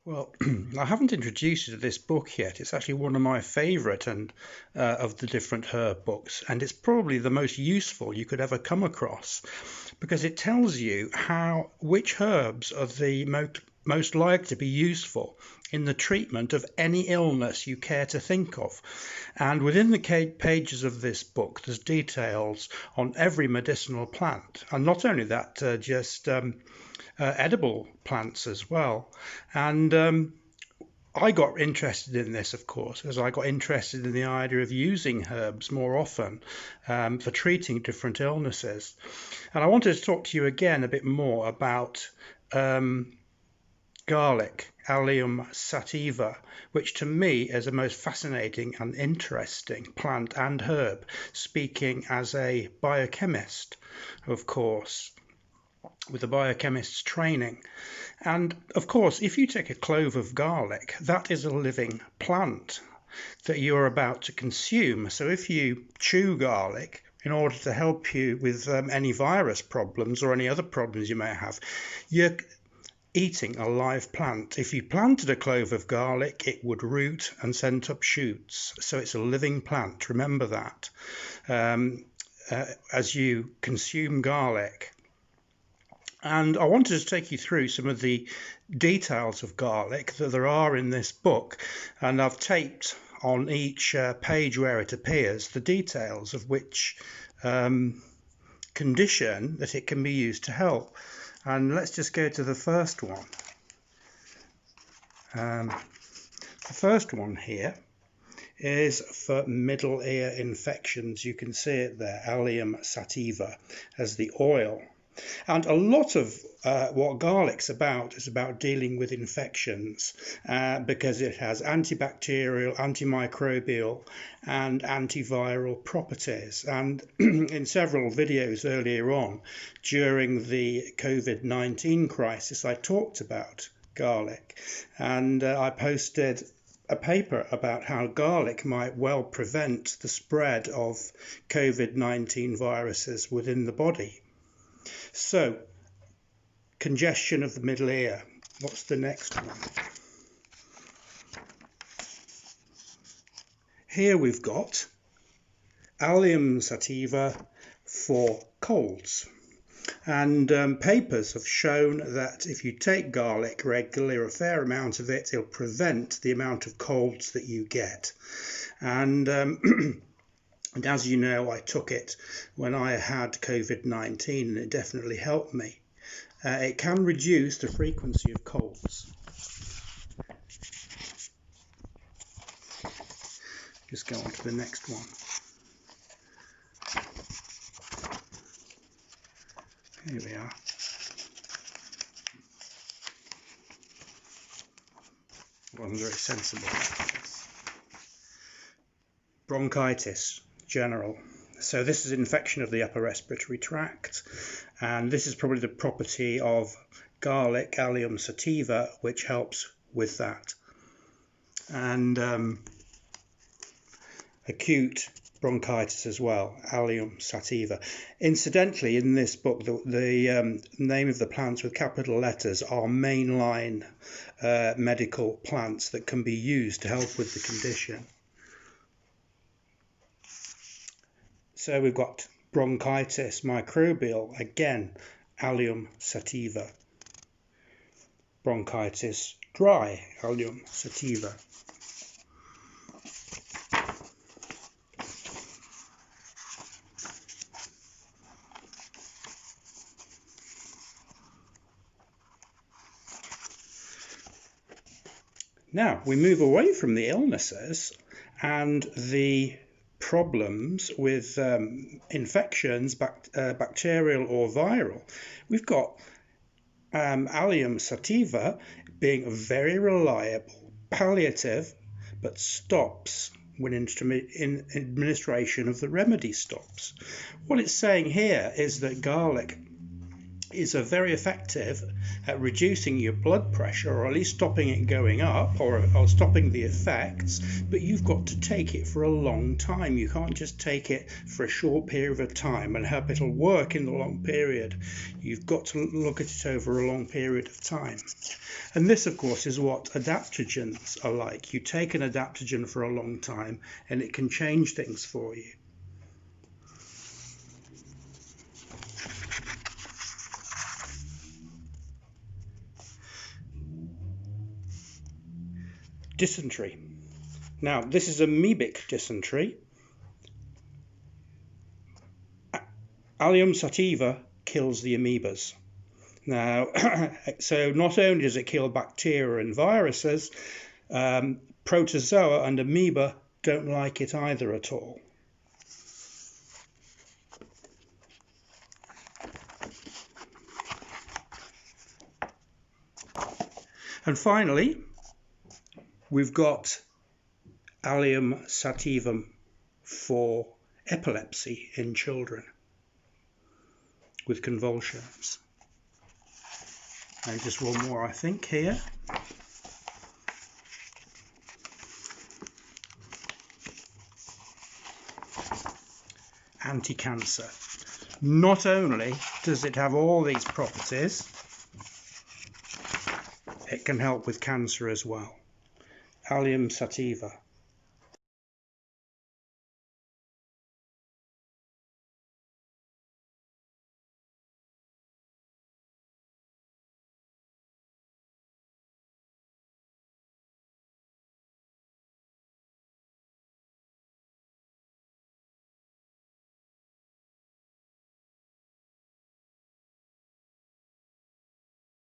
Well, I haven't introduced you to this book yet. It's actually one of my favourite and of the different herb books, and it's probably the most useful you could ever come across because it tells you which herbs are the most likely to be useful in the treatment of any illness you care to think of. And within the pages of this book, there's details on every medicinal plant, and not only that, just edible plants as well. And I got interested in this, of course, as I got interested in the idea of using herbs more often for treating different illnesses. And I wanted to talk to you again a bit more about garlic, Allium sativa, which to me is a most fascinating and interesting plant and herb, speaking as a biochemist, of course, with a biochemist's training. And of course, if you take a clove of garlic, that is a living plant that you're about to consume. So if you chew garlic in order to help you with any virus problems or any other problems you may have, you're eating a live plant. If you planted a clove of garlic, it would root and send up shoots. So it's a living plant. Remember that as you consume garlic. And I wanted to take you through some of the details of garlic that there are in this book. And I've taped on each page where it appears the details of which condition that it can be used to help. And let's just go to the first one. The first one here is for middle ear infections. You can see it there, Allium sativa, as the oil. And a lot of what garlic's about is about dealing with infections because it has antibacterial, antimicrobial and antiviral properties. And in several videos earlier on during the COVID-19 crisis, I talked about garlic, and I posted a paper about how garlic might well prevent the spread of COVID-19 viruses within the body. So, congestion of the middle ear. What's the next one? Here we've got Allium sativa for colds. And papers have shown that if you take garlic regularly, or a fair amount of it, it'll prevent the amount of colds that you get. And and as you know, I took it when I had COVID-19 and it definitely helped me. It can reduce the frequency of colds. Just go on to the next one. Here we are. Wasn't very sensible. Bronchitis. General. So this is infection of the upper respiratory tract, and this is probably the property of garlic, Allium sativa, which helps with that. And acute bronchitis as well, Allium sativa. Incidentally, in this book, the name of the plants with capital letters are mainline medical plants that can be used to help with the condition. So we've got bronchitis, microbial, again, Allium sativa. Bronchitis dry, Allium sativa. Now we move away from the illnesses and the problems with infections, bacterial or viral. We've got Allium sativa being a very reliable palliative, but stops when administration of the remedy stops. What it's saying here is that garlic is very effective at reducing your blood pressure, or at least stopping it going up, or stopping the effects, but you've got to take it for a long time. You can't just take it for a short period of time and hope it'll work in the long period. You've got to look at it over a long period of time. And this, of course, is what adaptogens are like. You take an adaptogen for a long time and it can change things for you. Dysentery. Now, this is amoebic dysentery. Allium sativa kills the amoebas. Now, so not only does it kill bacteria and viruses, protozoa and amoeba don't like it either at all. And finally, we've got Allium sativa for epilepsy in children with convulsions. And just one more, I think, here. Anti-cancer. Not only does it have all these properties, it can help with cancer as well. Allium sativa.